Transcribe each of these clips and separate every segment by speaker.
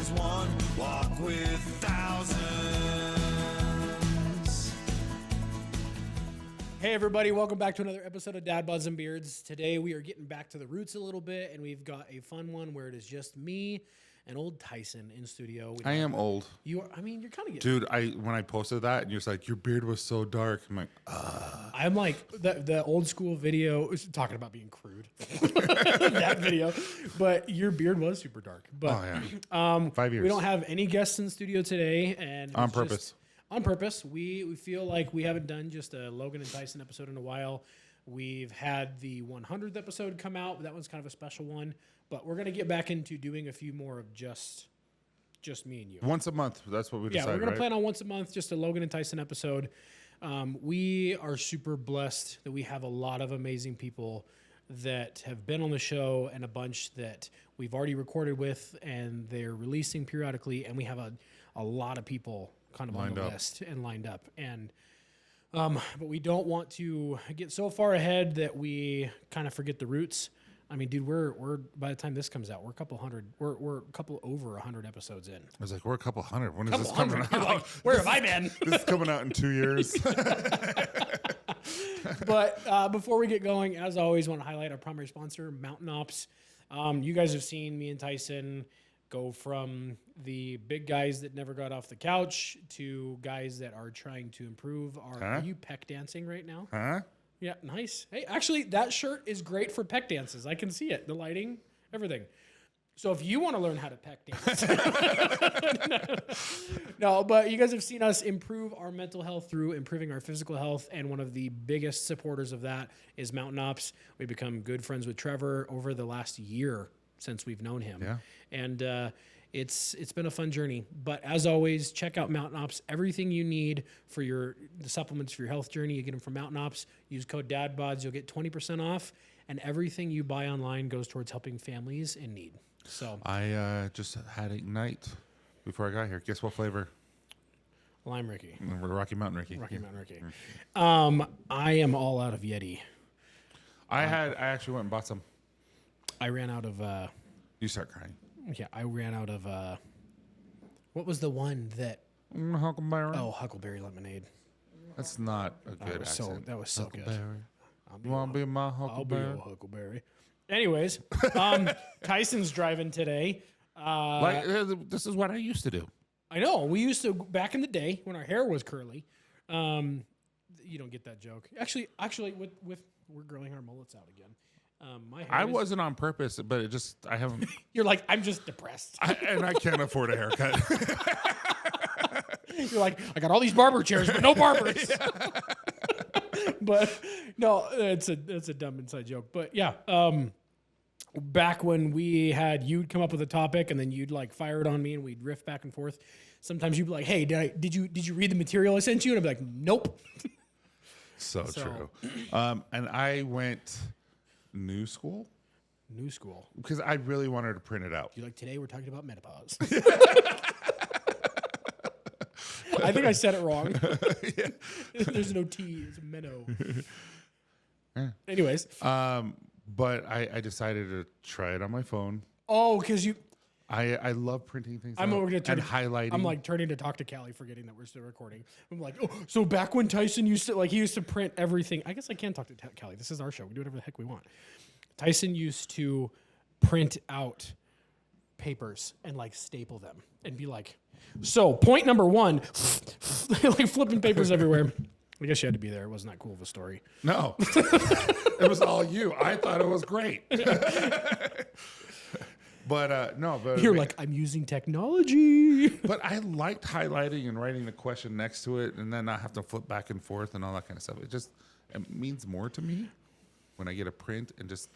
Speaker 1: as one, walk with thousands.
Speaker 2: Hey everybody, welcome back to another episode of Dad Buds and Beards. Today we are getting back to the roots a little bit, and we've got a fun one where it is just me and old Tyson in studio.
Speaker 3: I am old.
Speaker 2: You are, I mean, you're kind of getting...
Speaker 3: Dude, when I posted that, and you're just like, your beard was so dark. I'm like,
Speaker 2: I'm like, the old school video, talking about being crude. That video. But your beard was super dark. But,
Speaker 3: oh yeah. 5 years.
Speaker 2: We don't have any guests in studio today. And
Speaker 3: On purpose.
Speaker 2: On purpose. We feel like we haven't done just a Logan and Tyson episode in a while. We've had the 100th episode come out. That one's kind of a special one. But we're going to get back into doing a few more of just me and you.
Speaker 3: Once a month. That's what we decided,
Speaker 2: Yeah, we're going
Speaker 3: right?
Speaker 2: to plan on once a month, just a Logan and Tyson episode. We are super blessed that we have a lot of amazing people that have been on the show and a bunch that we've already recorded with, and they're releasing periodically. And we have a lot of people kind of on the list and lined up. And but we don't want to get so far ahead that we kind of forget the roots. I mean, dude, we're by the time this comes out, we're a couple over 100 episodes in.
Speaker 3: I was like, we're a couple hundred. When is this coming out?
Speaker 2: Like, where have I been?
Speaker 3: This is coming out in 2 years.
Speaker 2: But before we get going, as always, I want to highlight our primary sponsor, Mountain Ops. You guys have seen me and Tyson go from the big guys that never got off the couch to guys that are trying to improve. Are you peck dancing right now?
Speaker 3: Huh?
Speaker 2: Yeah, nice. Hey, actually, that shirt is great for peck dances. I can see it. The lighting, everything. So if you want to learn how to peck dance. No, but you guys have seen us improve our mental health through improving our physical health, and one of the biggest supporters of that is Mountain Ops. We've become good friends with Trevor over the last year since we've known him.
Speaker 3: Yeah.
Speaker 2: And it's been a fun journey. But as always, check out Mountain Ops. Everything you need for the supplements for your health journey, you get them from Mountain Ops. Use code DADBODS. You'll get 20% off. And everything you buy online goes towards helping families in need. So
Speaker 3: I just had Ignite before I got here. Guess what flavor?
Speaker 2: Lime Ricky.
Speaker 3: Rocky Mountain Ricky.
Speaker 2: Rocky Mountain Ricky. I am all out of Yeti.
Speaker 3: I actually went and bought some.
Speaker 2: I ran out of...
Speaker 3: You start crying.
Speaker 2: Yeah, I ran out of... what was the one that...
Speaker 3: Huckleberry.
Speaker 2: Oh, Huckleberry Lemonade.
Speaker 3: That's not a good accent.
Speaker 2: That was so good.
Speaker 3: You want to be my Huckleberry?
Speaker 2: I'll be your Huckleberry. Anyways, Tyson's driving today.
Speaker 3: This is what I used to do.
Speaker 2: I know. We used to, back in the day when our hair was curly. You don't get that joke. Actually, with we're growing our mullets out again. My hair
Speaker 3: wasn't on purpose, but I haven't.
Speaker 2: You're like, I'm just depressed.
Speaker 3: And I can't afford a haircut.
Speaker 2: You're like, I got all these barber chairs, but no barbers. But no, it's a dumb inside joke. But yeah, back when you'd come up with a topic and then you'd like fire it on me and we'd riff back and forth. Sometimes you'd be like, hey, did you read the material I sent you? And I'd be like, nope.
Speaker 3: So true. And I went new school because I really wanted to print it out.
Speaker 2: You're like, today we're talking about menopause. I think I said it wrong. Yeah. There's no T. It's a meno.
Speaker 3: Yeah.
Speaker 2: Anyways.
Speaker 3: But I decided to try it on my phone.
Speaker 2: Oh, because
Speaker 3: I love printing things
Speaker 2: and
Speaker 3: highlighting.
Speaker 2: I'm like turning to talk to Callie, forgetting that we're still recording. I'm like, oh, so back when Tyson used to print everything. I guess I can talk to Callie. This is our show. We do whatever the heck we want. Tyson used to print out papers and like staple them and be like, so point number one, like flipping papers everywhere. I guess you had to be there. It wasn't that cool of a story.
Speaker 3: No, it was all you. I thought it was great. But
Speaker 2: you're like, I'm using technology.
Speaker 3: But I liked highlighting and writing the question next to it, and then not have to flip back and forth and all that kind of stuff. It means more to me when I get a print and just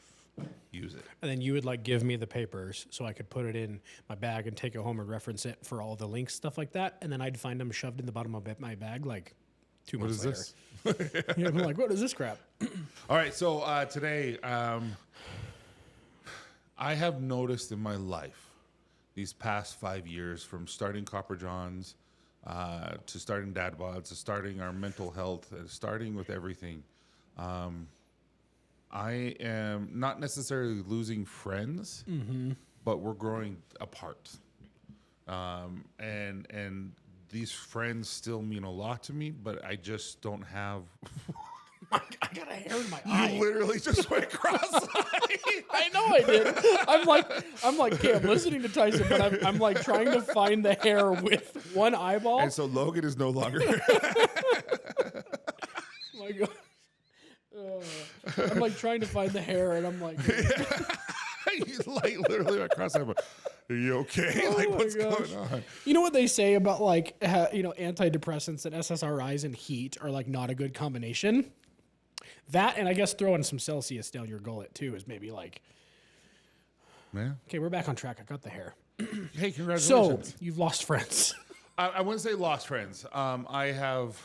Speaker 3: use it.
Speaker 2: And then you would like give me the papers so I could put it in my bag and take it home and reference it for all the links, stuff like that. And then I'd find them shoved in the bottom of my bag like 2 months later. What is this? Yeah, I'm like, what is this crap?
Speaker 3: All right, so today I have noticed in my life these past 5 years, from starting Copper Johns to starting Dad Bods, to starting our mental health, starting with everything, I am not necessarily losing friends, but we're growing apart. And these friends still mean a lot to me, but I just don't have.
Speaker 2: I got a hair in my eye.
Speaker 3: You literally just went cross-eyed.
Speaker 2: I know I did. I'm like, okay, I'm listening to Tyson, but I'm like trying to find the hair with one eyeball.
Speaker 3: And so Logan is no longer.
Speaker 2: My God. I'm like trying to find the hair, and I'm like,
Speaker 3: He's like literally went cross-eyed. But, are you okay? Like,
Speaker 2: my
Speaker 3: what's
Speaker 2: gosh.
Speaker 3: going on?
Speaker 2: You know what they say about like antidepressants and SSRIs and heat are like not a good combination. That, and I guess throwing some Celsius down your gullet too is maybe like,
Speaker 3: Man.
Speaker 2: okay, we're back on track. I got the hair.
Speaker 3: Hey,
Speaker 2: So
Speaker 3: congratulations.
Speaker 2: you've lost friends.
Speaker 3: I wouldn't say lost friends. I have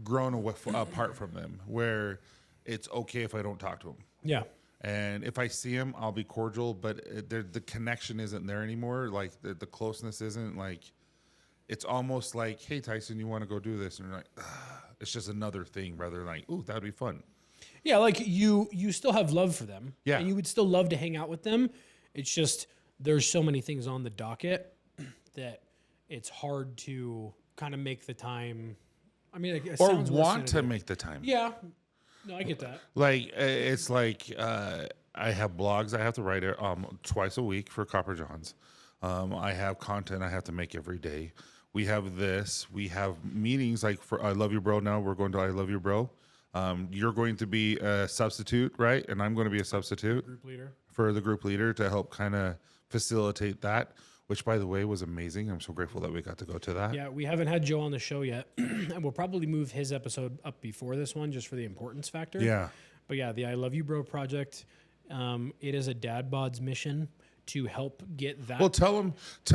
Speaker 3: grown apart from them where it's okay if I don't talk to them.
Speaker 2: Yeah.
Speaker 3: And if I see them, I'll be cordial, but the connection isn't there anymore. Like the closeness isn't like, it's almost like, hey, Tyson, you want to go do this? And you're like, ugh. It's just another thing rather than like, ooh, that'd be fun.
Speaker 2: Yeah, like you still have love for them.
Speaker 3: Yeah.
Speaker 2: And you would still love to hang out with them. It's just there's so many things on the docket that it's hard to kind of make the time. I mean, it
Speaker 3: Or
Speaker 2: sounds worse
Speaker 3: want
Speaker 2: than it
Speaker 3: to
Speaker 2: is.
Speaker 3: make the time.
Speaker 2: Yeah. No, I get that.
Speaker 3: Like, it's like I have blogs I have to write twice a week for Copper Johns. I have content I have to make every day. We have this. We have meetings like for I Love You Bro now. We're going to I Love You Bro. You're going to be a substitute, right? And I'm going to be a substitute
Speaker 2: Group leader.
Speaker 3: for the group leader to help kind of facilitate that, which, by the way, was amazing. I'm so grateful that we got to go to that.
Speaker 2: Yeah, we haven't had Joe on the show yet. And we'll probably move his episode up before this one just for the importance factor.
Speaker 3: Yeah.
Speaker 2: But yeah, the I Love You Bro project, it is a dad bod's mission to help get that.
Speaker 3: Well, tell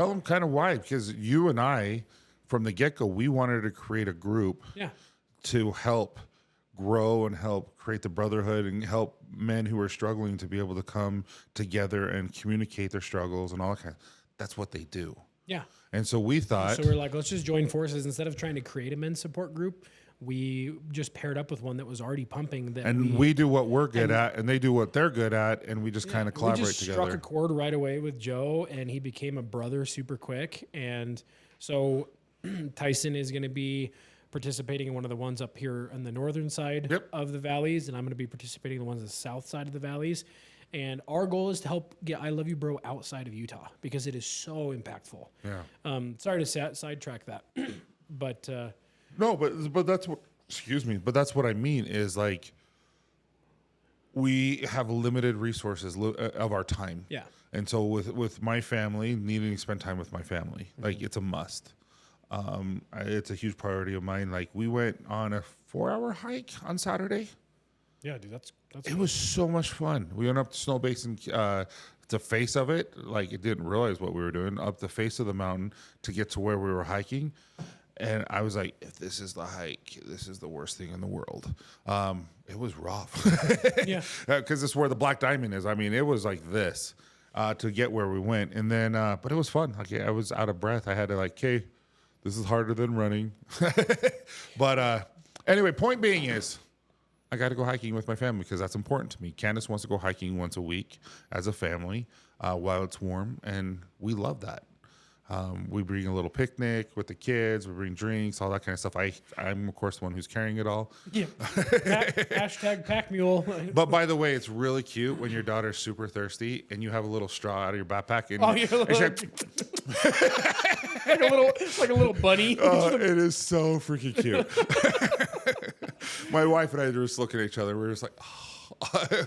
Speaker 3: them kind of why, because you and I, from the get-go, we wanted to create a group
Speaker 2: Yeah.
Speaker 3: to help grow and help create the brotherhood and help men who are struggling to be able to come together and communicate their struggles and all that kind of, that's what they do.
Speaker 2: Yeah.
Speaker 3: And so we thought,
Speaker 2: So we're like, let's just join forces. Instead of trying to create a men's support group, we just paired up with one that was already pumping. That
Speaker 3: and we do what we're good at and they do what they're good at, and we just kind of collaborate
Speaker 2: we just
Speaker 3: together.
Speaker 2: struck a chord right away with Joe, and he became a brother super quick. And so Tyson is going to be participating in one of the ones up here on the northern side
Speaker 3: Yep.
Speaker 2: of the valleys, and I'm going to be participating in the ones on the south side of the valleys. And our goal is to help get I Love You Bro outside of Utah because it is so impactful.
Speaker 3: Yeah.
Speaker 2: Sorry to sidetrack that, but
Speaker 3: No, but that's what, excuse me, but that's what I mean is like we have limited resources of our time.
Speaker 2: Yeah.
Speaker 3: And so with my family, needing to spend time with my family, like it's a must. It's a huge priority of mine. Like we went on a 4-hour hike on Saturday.
Speaker 2: yeah, dude, that's
Speaker 3: It was so much fun. We went up the Snow Basin, the face of it, like it didn't realize what we were doing, up the face of the mountain to get to where we were hiking. And I was like, if this is the hike, this is the worst thing in the world. It was rough.
Speaker 2: Yeah.
Speaker 3: Because it's where the Black Diamond is. I mean, it was like this to get where we went. And then, but it was fun. Like I was out of breath. I had to like, okay, this is harder than running. But anyway, point being is, I got to go hiking with my family because that's important to me. Candace wants to go hiking once a week as a family while it's warm, and we love that. We bring a little picnic with the kids. We bring drinks, all that kind of stuff. I'm, of course, the one who's carrying it all.
Speaker 2: Yeah. Hashtag pack mule.
Speaker 3: But by the way, it's really cute when your daughter's super thirsty and you have a little straw out of your backpack. And,
Speaker 2: Oh, yeah.
Speaker 3: and she's
Speaker 2: like a little bunny.
Speaker 3: it is so freaking cute. My wife and I were just looking at each other. We were just like, oh.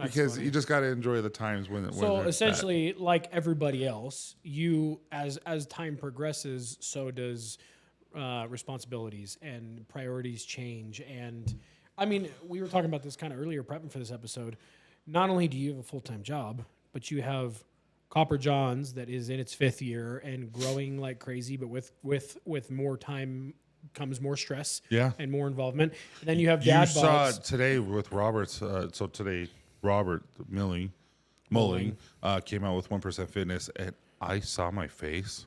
Speaker 3: Because you just got to enjoy the times when.
Speaker 2: So essentially, like everybody else, you as time progresses, so does responsibilities and priorities change. And I mean, we were talking about this kind of earlier, prepping for this episode. Not only do you have a full-time job, but you have Copper Johns that is in its 5th year and growing like crazy. But with more time comes more stress, and more involvement. And then you have dad
Speaker 3: You saw
Speaker 2: bods.
Speaker 3: it today with Robert's. So today, Robert Mulling came out with 1% Fitness, and I saw my face.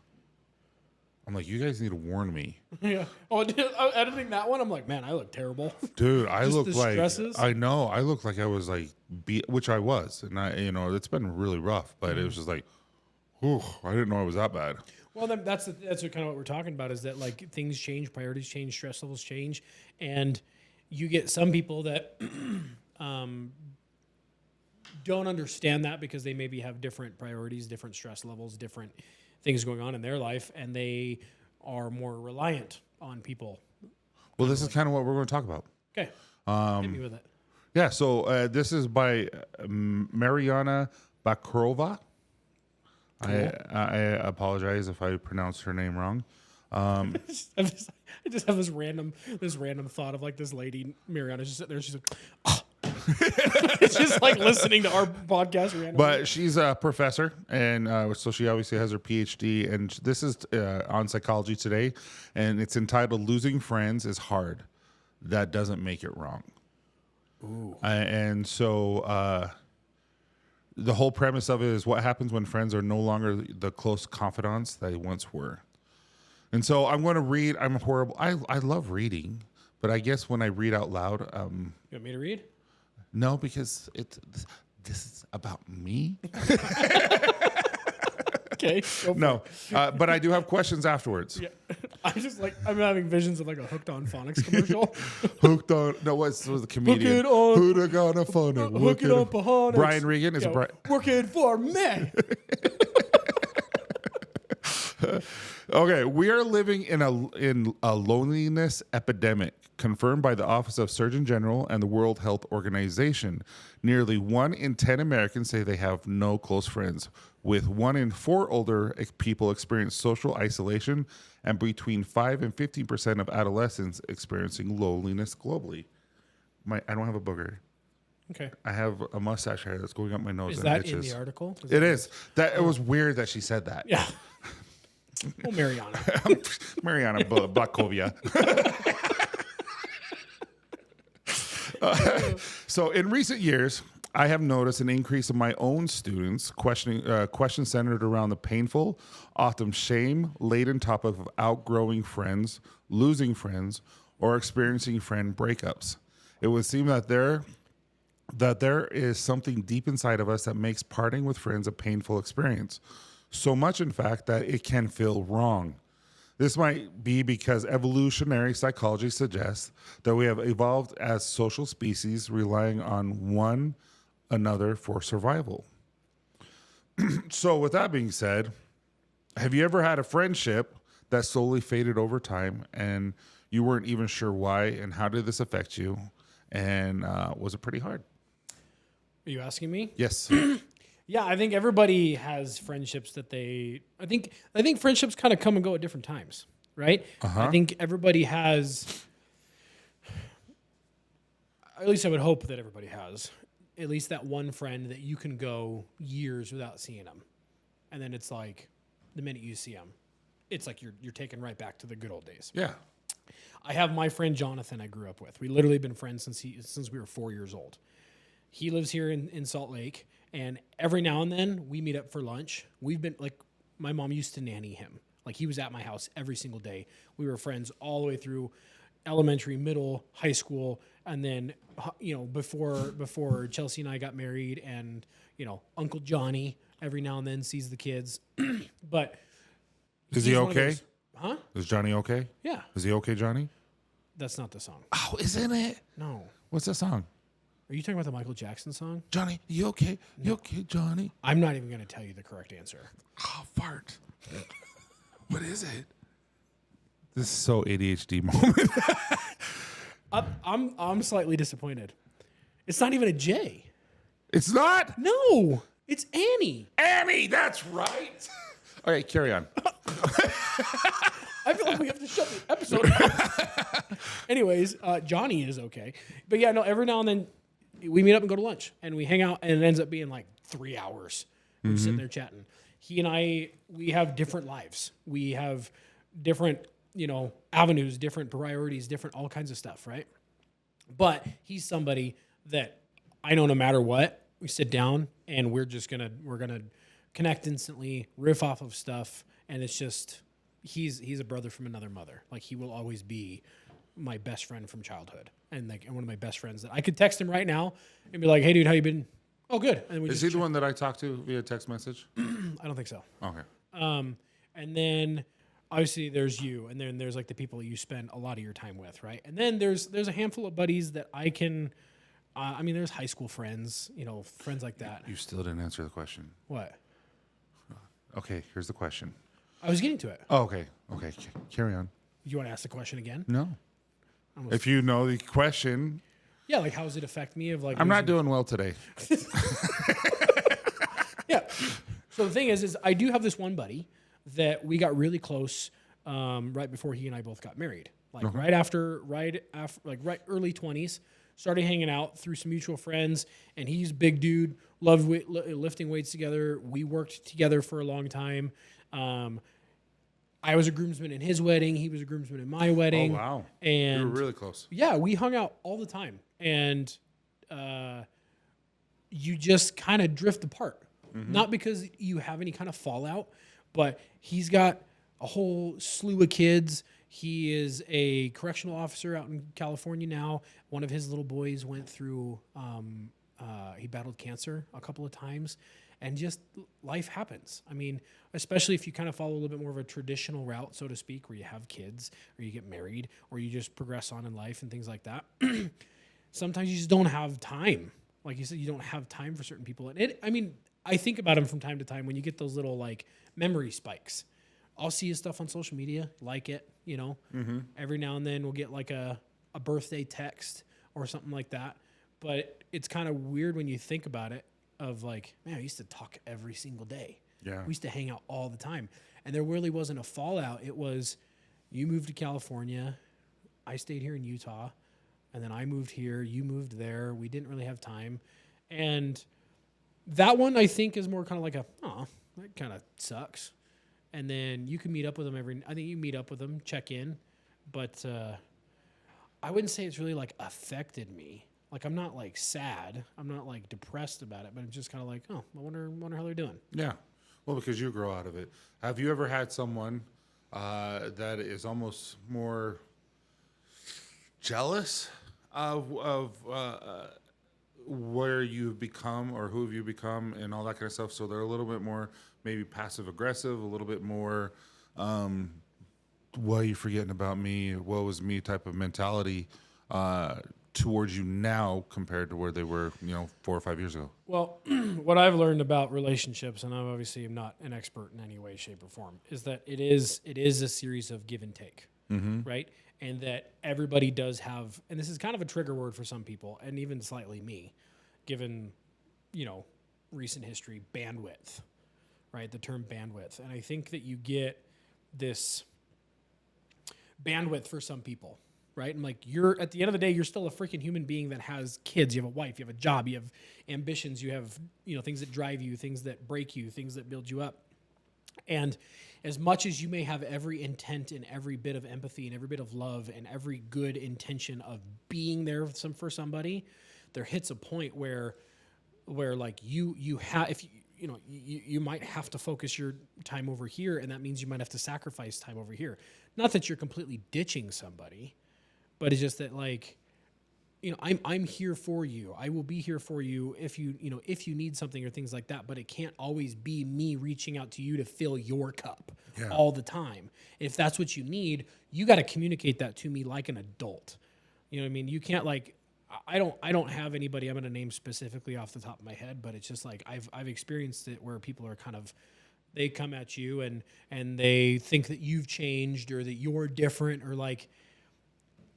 Speaker 3: I'm like, you guys need to warn me,
Speaker 2: Yeah. Oh, editing that one, I'm like, man, I look terrible.
Speaker 3: dude. I
Speaker 2: Just
Speaker 3: look
Speaker 2: the
Speaker 3: like
Speaker 2: stresses?
Speaker 3: I know. I look like I was like which I was, and it's been really rough. But it was just like, Ooh, I didn't know it was that bad.
Speaker 2: Well, then that's what kind of what we're talking about is that like things change, priorities change, stress levels change, and you get some people that don't understand that because they maybe have different priorities, different stress levels, different things going on in their life, and they are more reliant on people.
Speaker 3: Well, this is kind of what we're going to talk about.
Speaker 2: Okay, hit me with it.
Speaker 3: Yeah, so this is by Mariana Bakrova.
Speaker 2: Cool.
Speaker 3: I apologize if I pronounced her name wrong.
Speaker 2: I just have this random thought of like this lady, Mariana's just sitting there. She's like, oh. It's just like listening to our podcast randomly.
Speaker 3: But she's a professor, and so she obviously has her PhD. And this is on Psychology Today, and it's entitled "Losing Friends is Hard. That Doesn't Make It Wrong."
Speaker 2: Ooh.
Speaker 3: And so the whole premise of it is what happens when friends are no longer the close confidants they once were. And so I'm going to read. I'm horrible. I love reading, but I guess when I read out loud,
Speaker 2: You want me to read?
Speaker 3: no, because this is about me.
Speaker 2: Okay.
Speaker 3: No, but I do have questions afterwards.
Speaker 2: Yeah. I'm having visions of like a Hooked on Phonics commercial.
Speaker 3: Hooked on. No, what's the comedian?
Speaker 2: Hook it on.
Speaker 3: Hooked on a phone.
Speaker 2: Hook it on Phonics.
Speaker 3: Brian Regan is
Speaker 2: Yo, working for me.
Speaker 3: Okay, we are living in a loneliness epidemic confirmed by the Office of Surgeon General and the World Health Organization. Nearly 1 in 10 Americans say they have no close friends, with 1 in 4 older people experience social isolation, and between 5 and 15% of adolescents experiencing loneliness globally. I don't have a booger.
Speaker 2: Okay.
Speaker 3: I have a mustache hair that's going up my nose.
Speaker 2: Is
Speaker 3: and
Speaker 2: that
Speaker 3: itches.
Speaker 2: in the article?
Speaker 3: It is. It was weird that she said that.
Speaker 2: Yeah. Well, Mariana.
Speaker 3: Mariana Blakovia. So in recent years, I have noticed an increase in my own students questions centered around the painful, often shame-laden topic of outgrowing friends, losing friends, or experiencing friend breakups. It would seem that there is something deep inside of us that makes parting with friends a painful experience. So much, in fact, that it can feel wrong. This might be because evolutionary psychology suggests that we have evolved as social species relying on one another for survival. So with that being said, have you ever had a friendship that slowly faded over time and you weren't even sure why, and how did this affect you? And was it pretty hard?
Speaker 2: Are you asking me?
Speaker 3: Yes.
Speaker 2: Yeah, I think everybody has friendships that I think friendships kind of come and go at different times, right?
Speaker 3: Uh-huh.
Speaker 2: I think everybody has, at least I would hope that everybody has, at least that one friend that you can go years without seeing them. And then it's like the minute you see them, it's like you're taken right back to the good old days.
Speaker 3: Yeah.
Speaker 2: I have my friend Jonathan I grew up with. We literally been friends since we were 4 years old. He lives here in Salt Lake. And every now and then we meet up for lunch. We've been like, my mom used to nanny him. Like he was at my house every single day. We were friends all the way through elementary, middle, high school. And then, before Chelsea and I got married, and, Uncle Johnny every now and then sees the kids. But
Speaker 3: is he okay?
Speaker 2: Huh?
Speaker 3: Is Johnny okay?
Speaker 2: Yeah.
Speaker 3: Is he okay, Johnny?
Speaker 2: That's not the song.
Speaker 3: Oh, isn't it?
Speaker 2: No.
Speaker 3: What's that song?
Speaker 2: Are you talking about the Michael Jackson song?
Speaker 3: Johnny, you okay? You okay, Johnny?
Speaker 2: I'm not even going to tell you the correct answer.
Speaker 3: Oh, fart. What is it? This is so ADHD moment.
Speaker 2: I'm slightly disappointed. It's not even a J.
Speaker 3: It's not?
Speaker 2: No, it's Annie.
Speaker 3: Annie, that's right. All right, carry on.
Speaker 2: I feel like we have to shut the episode down. Anyways, Johnny is okay. But yeah, no, every now and then we meet up and go to lunch and we hang out, and it ends up being like 3 hours. We're sitting there chatting. He and I, we have different lives. We have different, avenues, different priorities, different all kinds of stuff, right? But he's somebody that I know no matter what, we sit down and we're gonna connect instantly, riff off of stuff, and it's just he's a brother from another mother. Like he will always be my best friend from childhood, and one of my best friends that I could text him right now and be like, "Hey, dude, how you been? Oh, good. And we
Speaker 3: Is he the one that I talked to via text message?
Speaker 2: I don't think so.
Speaker 3: Okay.
Speaker 2: And then obviously there's you, and then there's like the people that you spend a lot of your time with, right? And then there's a handful of buddies that I can. I mean, there's high school friends, friends like that.
Speaker 3: You still didn't answer the question.
Speaker 2: What?
Speaker 3: Okay, here's the question.
Speaker 2: I was getting to it.
Speaker 3: Oh, okay. Okay, carry on.
Speaker 2: You want to ask the question again?
Speaker 3: No. If you know the question.
Speaker 2: Yeah, like how does it affect me?
Speaker 3: I'm not doing well today.
Speaker 2: Yeah. So the thing is I do have this one buddy that we got really close right before he and I both got married. Like right after, like right early 20s. Started hanging out through some mutual friends, and he's a big dude, loved lifting weights together. We worked together for a long time. I was a groomsman in his wedding. He was a groomsman in my wedding.
Speaker 3: Oh, wow.
Speaker 2: And
Speaker 3: you were really close.
Speaker 2: Yeah, we hung out all the time. And you just kind of drift apart. Mm-hmm. Not because you have any kind of fallout, but he's got a whole slew of kids. He is a correctional officer out in California now. One of his little boys went through, he battled cancer a couple of times, and just life happens. I mean, especially if you kind of follow a little bit more of a traditional route, so to speak, where you have kids or you get married or you just progress on in life and things like that. Sometimes you just don't have time. Like you said, you don't have time for certain people. And I think about him from time to time when you get those little like memory spikes. I'll see his stuff on social media, like it, Mm-hmm. Every now and then we'll get like a birthday text or something like that. But it's kind of weird when you think about it of like, man, I used to talk every single day.
Speaker 3: Yeah.
Speaker 2: We used to hang out all the time. And there really wasn't a fallout. It was you moved to California, I stayed here in Utah, and then I moved here, you moved there. We didn't really have time. And that one I think is more kind of like that kind of sucks. And then you can meet up with them I think you meet up with them, check in. But I wouldn't say it's really like affected me. Like I'm not like sad. I'm not like depressed about it, but I'm just kind of like, I wonder how they're doing.
Speaker 3: Yeah. Well, because you grow out of it. Have you ever had someone that is almost more jealous of where you've become or who have you become and all that kind of stuff? So they're a little bit more maybe passive aggressive, a little bit more, what are you forgetting about me? What was me type of mentality towards you now compared to where they were, 4 or 5 years ago?
Speaker 2: Well, what I've learned about relationships, and I obviously am not an expert in any way, shape, or form, is that it is a series of give and take, right? And that everybody does have, and this is kind of a trigger word for some people, and even slightly me, given, recent history, bandwidth, right? The term bandwidth. And I think that you get this bandwidth for some people, right? And like you're at the end of the day, you're still a freaking human being that has kids, you have a wife, you have a job, you have ambitions, you have, things that drive you, things that break you, things that build you up. And as much as you may have every intent and every bit of empathy and every bit of love and every good intention of being there for somebody, there hits a point where like you have, if you might have to focus your time over here, and that means you might have to sacrifice time over here. Not that you're completely ditching somebody, but it's just that like, I'm here for you. I will be here for you if you need something or things like that, but it can't always be me reaching out to you to fill your cup all the time. If that's what you need, you got to communicate that to me like an adult. You know what I mean? You can't like, I don't have anybody I'm going to name specifically off the top of my head, but it's just like I've experienced it where people are kind of, they come at you and they think that you've changed or that you're different or like,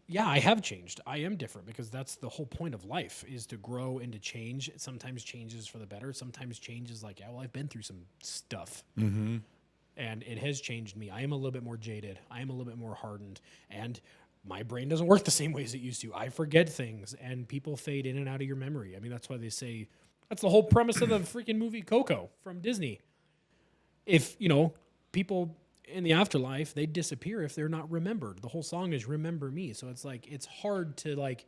Speaker 2: yeah, I have changed. I am different because that's the whole point of life is to grow and to change. Sometimes change is for the better. Sometimes change is like, I've been through some stuff and it has changed me. I am a little bit more jaded. I am a little bit more hardened and my brain doesn't work the same way as it used to. I forget things and people fade in and out of your memory. I mean, that's why they say that's the whole premise of the freaking movie Coco from Disney. If, people in the afterlife, they disappear if they're not remembered. The whole song is Remember Me. So it's like, it's hard to like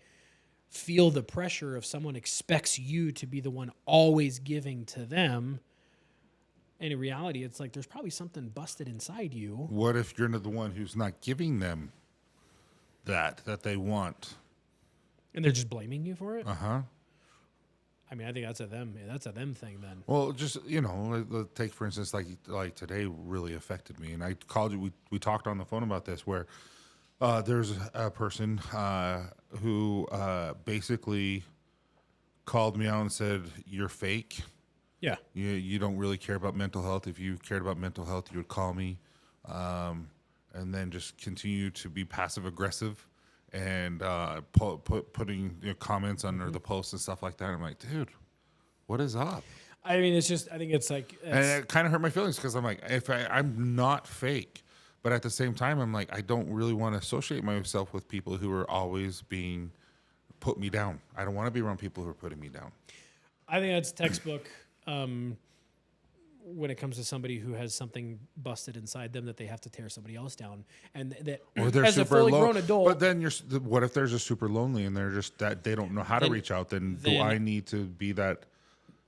Speaker 2: feel the pressure if someone expects you to be the one always giving to them. And in reality, it's like, there's probably something busted inside you.
Speaker 3: What if you're the one who's not giving them that they want?
Speaker 2: And they're just blaming you for it?
Speaker 3: Uh-huh.
Speaker 2: I mean, I think that's a them thing then.
Speaker 3: Well, just let's take for instance, like today really affected me, and I called you. We talked on the phone about this, where there's a person who basically called me out and said, "You're fake.
Speaker 2: Yeah.
Speaker 3: You don't really care about mental health. If you cared about mental health, you would call me." And then just continue to be passive aggressive and putting comments under the posts and stuff like that. I'm like, dude, what is up?
Speaker 2: I mean, it's just, I think it's like,
Speaker 3: And it kind of hurt my feelings because I'm like, I'm not fake, but at the same time, I'm like, I don't really want to associate myself with people who are always being put me down. I don't want to be around people who are putting me down.
Speaker 2: I think that's textbook when it comes to somebody who has something busted inside them that they have to tear somebody else down, and that
Speaker 3: Or they're
Speaker 2: as a
Speaker 3: super
Speaker 2: fully grown adult.
Speaker 3: But then what if they're just super lonely and they're just that they don't know how to reach out? Then do I need to be that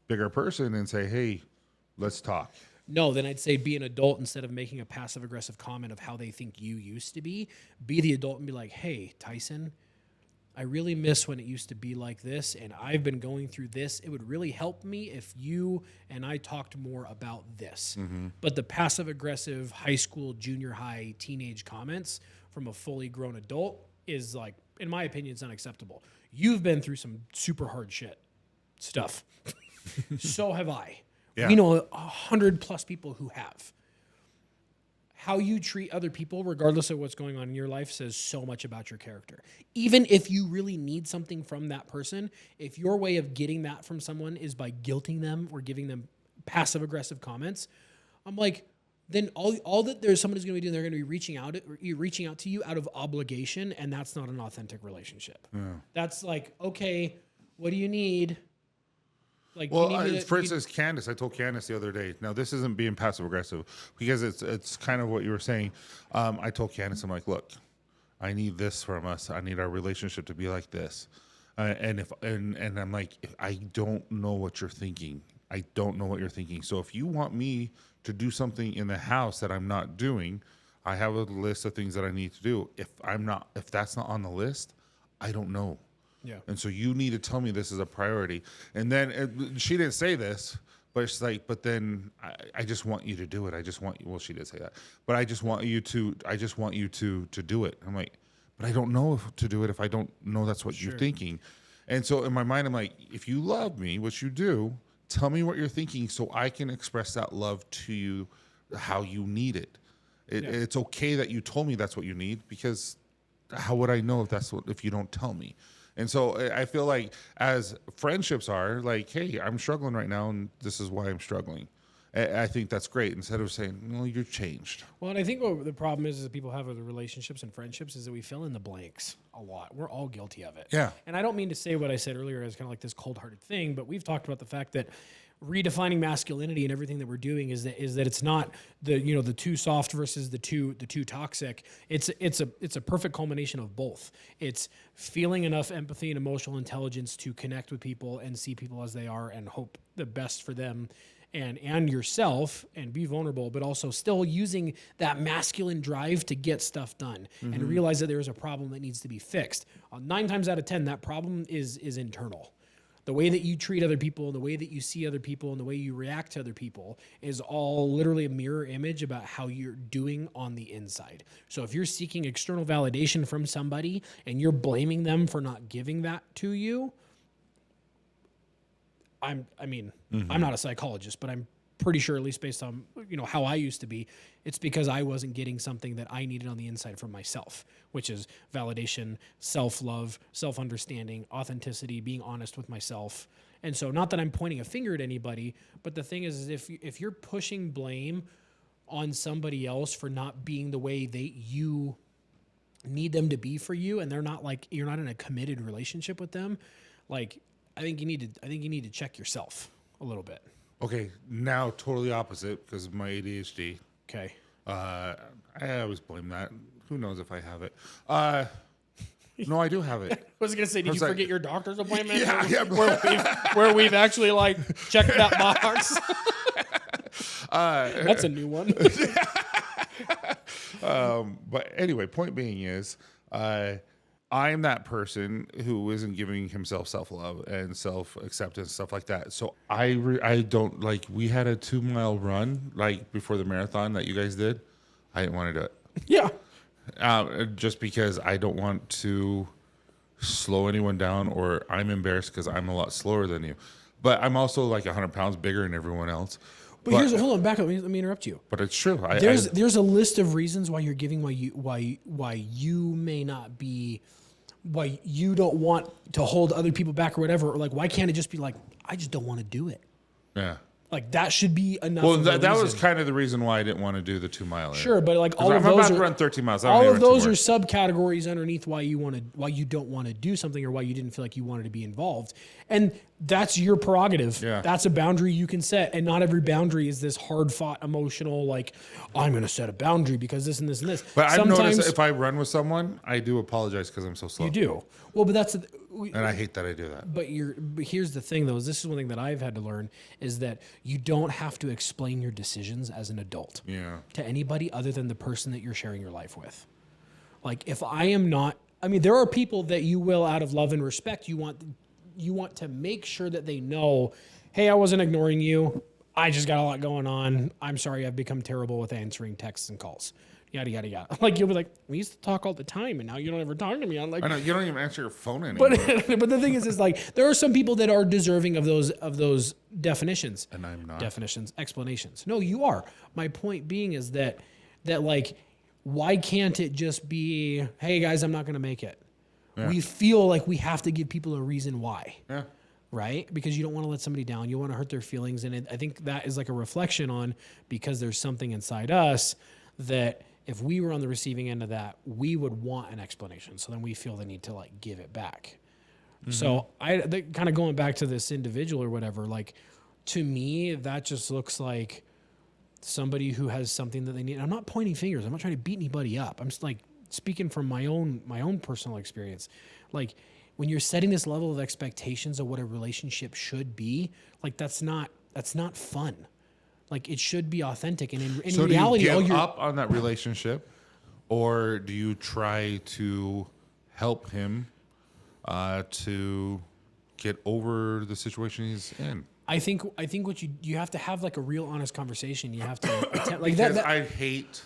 Speaker 3: bigger person and say, hey, let's talk?
Speaker 2: No, then I'd say be an adult instead of making a passive aggressive comment of how they think you used to be. Be the adult and be like, hey, Tyson, I really miss when it used to be like this, and I've been going through this. It would really help me if you and I talked more about this. Mm-hmm. But the passive-aggressive high school, junior high, teenage comments from a fully grown adult is, like, in my opinion, it's unacceptable. You've been through some super hard stuff. So have I.
Speaker 3: Yeah.
Speaker 2: We know 100+ people who have. How you treat other people, regardless of what's going on in your life, says so much about your character. Even if you really need something from that person, if your way of getting that from someone is by guilting them or giving them passive-aggressive comments, I'm like, then all that there's someone who's going to be doing, they're going to be reaching out to you out of obligation, and that's not an authentic relationship. Yeah. That's like, okay, what do you need? Like,
Speaker 3: well, for instance, Candace, I told Candace the other day, now this isn't being passive aggressive because it's kind of what you were saying. I told Candace, I'm like, look, I need this from us. I need our relationship to be like this. And I'm like, I don't know what you're thinking. I don't know what you're thinking. So if you want me to do something in the house that I'm not doing, I have a list of things that I need to do. If that's not on the list, I don't know.
Speaker 2: Yeah.
Speaker 3: And so you need to tell me this is a priority. And then she didn't say this, but it's like, but then I just want you to do it. I just want you. Well, she did say that, but I just want you to do it. I'm like, but I don't know if to do it if I don't know that's what you're thinking. And so in my mind, I'm like, if you love me, which you do, tell me what you're thinking so I can express that love to you how you need it. It's okay that you told me that's what you need, because how would I know if you don't tell me? And so I feel like as friendships are, like, hey, I'm struggling right now, and this is why I'm struggling. I think that's great, instead of saying, well, you're changed.
Speaker 2: Well, and I think what the problem is that people have with relationships and friendships is that we fill in the blanks a lot. We're all guilty of it.
Speaker 3: Yeah.
Speaker 2: And I don't mean to say what I said earlier as kind of like this cold-hearted thing, but we've talked about the fact that redefining masculinity and everything that we're doing is that it's not the too soft versus the too toxic. It's a perfect culmination of both. It's feeling enough empathy and emotional intelligence to connect with people and see people as they are and hope the best for them and yourself, and be vulnerable, but also still using that masculine drive to get stuff done and realize that there is a problem that needs to be fixed. 9 times out of 10, that problem is internal. The way that you treat other people, the way that you see other people, and the way you react to other people is all literally a mirror image about how you're doing on the inside. So if you're seeking external validation from somebody and you're blaming them for not giving that to you, I'm not a psychologist, but I'm pretty sure, at least based on how I used to be, it's because I wasn't getting something that I needed on the inside from myself, which is validation, self-love, self-understanding, authenticity, being honest with myself. And so, not that I'm pointing a finger at anybody, but the thing is if you're pushing blame on somebody else for not being the way you need them to be for you, and they're not, like, you're not in a committed relationship with them, like, I think you need to check yourself a little bit.
Speaker 3: Okay, now totally opposite because of my ADHD.
Speaker 2: Okay.
Speaker 3: I always blame that. Who knows if I have it? No, I do have it.
Speaker 2: I was going to say, did you forget your doctor's appointment?
Speaker 3: Yeah.
Speaker 2: Where we've actually, like, checked that box. That's a new one.
Speaker 3: But anyway, point being is, I'm that person who isn't giving himself self-love and self-acceptance, stuff like that. So I don't like, we had a 2-mile run like before the marathon that you guys did. I didn't want to do it.
Speaker 2: Yeah.
Speaker 3: Just because I don't want to slow anyone down, or I'm embarrassed because I'm a lot slower than you. But I'm also like 100 pounds bigger than everyone else.
Speaker 2: But here's, hold on, back up. Let me interrupt you.
Speaker 3: But it's true.
Speaker 2: There's a list of reasons why you're giving why you may not be, why you don't want to hold other people back or whatever. Or like, why can't it just be like, I just don't want to do it?
Speaker 3: Yeah.
Speaker 2: Like that should be enough.
Speaker 3: Well, that was kind of the reason why I didn't want to do the 2-mile.
Speaker 2: Sure, but like all of
Speaker 3: I'm
Speaker 2: those
Speaker 3: about to
Speaker 2: are,
Speaker 3: run 13 miles.
Speaker 2: all of those are subcategories underneath why you don't want to do something, or why you didn't feel like you wanted to be involved. And that's your prerogative.
Speaker 3: Yeah.
Speaker 2: That's a boundary you can set. And not every boundary is this hard fought, emotional, like, I'm going to set a boundary because this and this and this.
Speaker 3: But I've noticed if I run with someone, I do apologize because I'm so slow.
Speaker 2: You do. Well, but that's...
Speaker 3: And I hate that I do that.
Speaker 2: But here's the thing, though, is this is one thing that I've had to learn, is that you don't have to explain your decisions as an adult to anybody other than the person that you're sharing your life with. Like, if I am not... I mean, there are people that you will, out of love and respect, you want to make sure that they know, hey, I wasn't ignoring you. I just got a lot going on. I'm sorry, I've become terrible with answering texts and calls. Yada, yada, yada. Like, you'll be like, we used to talk all the time, and now you don't ever talk to me. I'm like,
Speaker 3: I know, you don't even answer your phone anymore.
Speaker 2: But the thing is like, there are some people that are deserving of those definitions.
Speaker 3: And I'm not.
Speaker 2: Definitions, explanations. No, you are. My point being is that like, why can't it just be, hey, guys, I'm not going to make it? Yeah. We feel like we have to give people a reason why.
Speaker 3: Yeah.
Speaker 2: Right? Because you don't want to let somebody down. You want to hurt their feelings. And I think that is like a reflection on, because there's something inside us that if we were on the receiving end of that, we would want an explanation. So then we feel the need to like give it back. Mm-hmm. So kind of going back to this individual or whatever, like, to me, that just looks like somebody who has something that they need. I'm not pointing fingers. I'm not trying to beat anybody up. I'm just like speaking from my own personal experience. Like, when you're setting this level of expectations of what a relationship should be, like, that's not fun. Like, it should be authentic. And in reality,
Speaker 3: do you give up on that relationship, or do you try to help him to get over the situation he's in?
Speaker 2: I think what you have to have like a real honest conversation. You have to attempt, like
Speaker 3: because
Speaker 2: that.
Speaker 3: I hate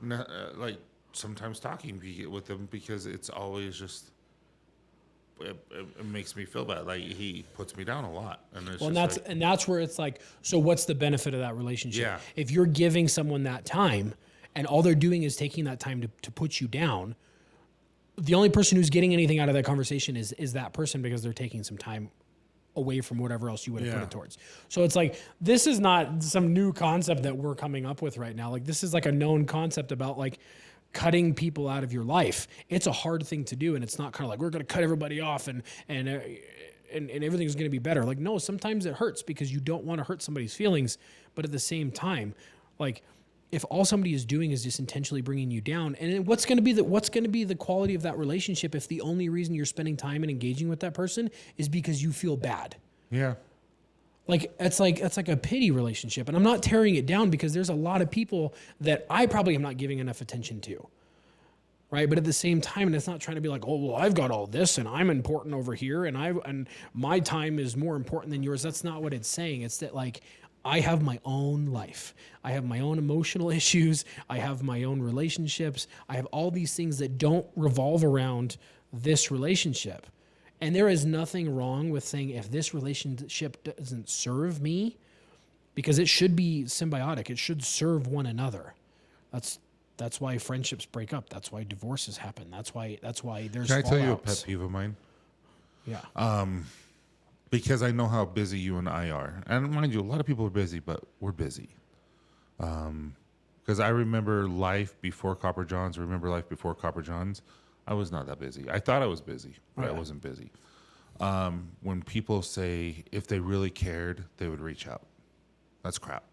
Speaker 3: like sometimes talking with them, because it's always just. It makes me feel bad. Like, he puts me down a lot, and it's
Speaker 2: that's where it's like, so what's the benefit of that relationship?
Speaker 3: Yeah.
Speaker 2: If you're giving someone that time, and all they're doing is taking that time to put you down, the only person who's getting anything out of that conversation is that person, because they're taking some time away from whatever else you would have put it towards. So it's like, this is not some new concept that we're coming up with right now. Like, this is like a known concept about like cutting people out of your life. It's a hard thing to do, and it's not kind of like, we're going to cut everybody off and everything's going to be better. Like, no, sometimes it hurts because you don't want to hurt somebody's feelings, but at the same time, like, if all somebody is doing is just intentionally bringing you down, and what's going to be the quality of that relationship if the only reason you're spending time and engaging with that person is because you feel bad?
Speaker 3: Yeah.
Speaker 2: Like, that's like a pity relationship. And I'm not tearing it down, because there's a lot of people that I probably am not giving enough attention to. Right. But at the same time, and it's not trying to be like, oh, well, I've got all this and I'm important over here, and my time is more important than yours. That's not what it's saying. It's that, like, I have my own life. I have my own emotional issues. I have my own relationships. I have all these things that don't revolve around this relationship. And there is nothing wrong with saying, if this relationship doesn't serve me, because it should be symbiotic. It should serve one another. That's why friendships break up. That's why divorces happen. That's why there's fallouts.
Speaker 3: Can I tell you a pet peeve of mine?
Speaker 2: Yeah.
Speaker 3: Because I know how busy you and I are. And mind you, a lot of people are busy, but we're busy. Because I remember life before Copper Johns. Remember life before Copper Johns? I was not that busy. I thought I was busy, but I wasn't busy. When people say if they really cared, they would reach out. That's crap.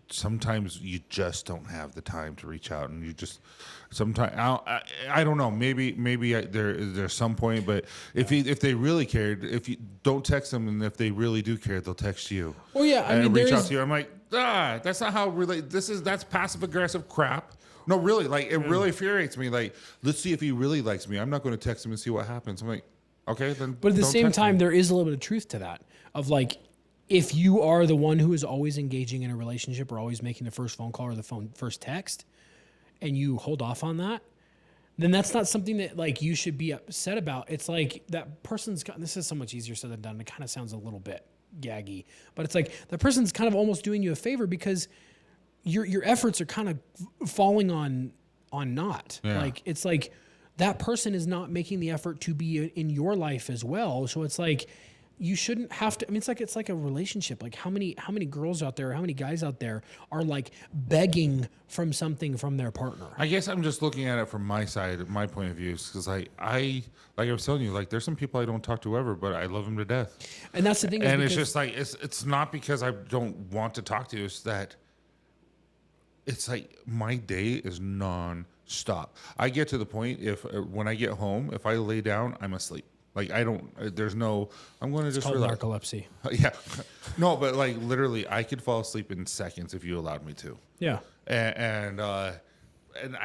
Speaker 3: Sometimes you just don't have the time to reach out, and you just sometimes I don't know. Maybe there's some point, but if they really cared, if you don't text them, and if they really do care, they'll text you.
Speaker 2: Well, yeah, I mean,
Speaker 3: reach out to you. I'm like, That's not how that's passive aggressive crap. No, really, like it really infuriates me. Like, let's see if he really likes me. I'm not going to text him and see what happens. I'm like, okay, then.
Speaker 2: But at the
Speaker 3: don't
Speaker 2: same
Speaker 3: text
Speaker 2: time,
Speaker 3: me.
Speaker 2: there is a little bit of truth to that. Of like, if you are the one who is always engaging in a relationship or always making the first phone call or the first text, and you hold off on that, then that's not something that like you should be upset about. It's like that person's got, this is so much easier said than done. It kind of sounds a little bit gaggy, but it's like that person's kind of almost doing you a favor because your efforts are kind of falling on naught.
Speaker 3: Yeah.
Speaker 2: Like it's like that person is not making the effort to be in your life as well. So it's like you shouldn't have to. I mean, it's like a relationship. Like how many girls out there, how many guys out there are like begging from something from their partner?
Speaker 3: I guess I'm just looking at it from my side, my point of view, because like I was telling you, like there's some people I don't talk to ever, but I love them to death.
Speaker 2: And that's the thing.
Speaker 3: And it's just like it's not because I don't want to talk to you. It's that it's like my day is non-stop. I get to the point when I get home, if I lay down, I'm asleep. Like I don't. There's no. I'm going to just relax.
Speaker 2: Narcolepsy.
Speaker 3: Yeah, no, but like literally, I could fall asleep in seconds if you allowed me to.
Speaker 2: Yeah.
Speaker 3: And I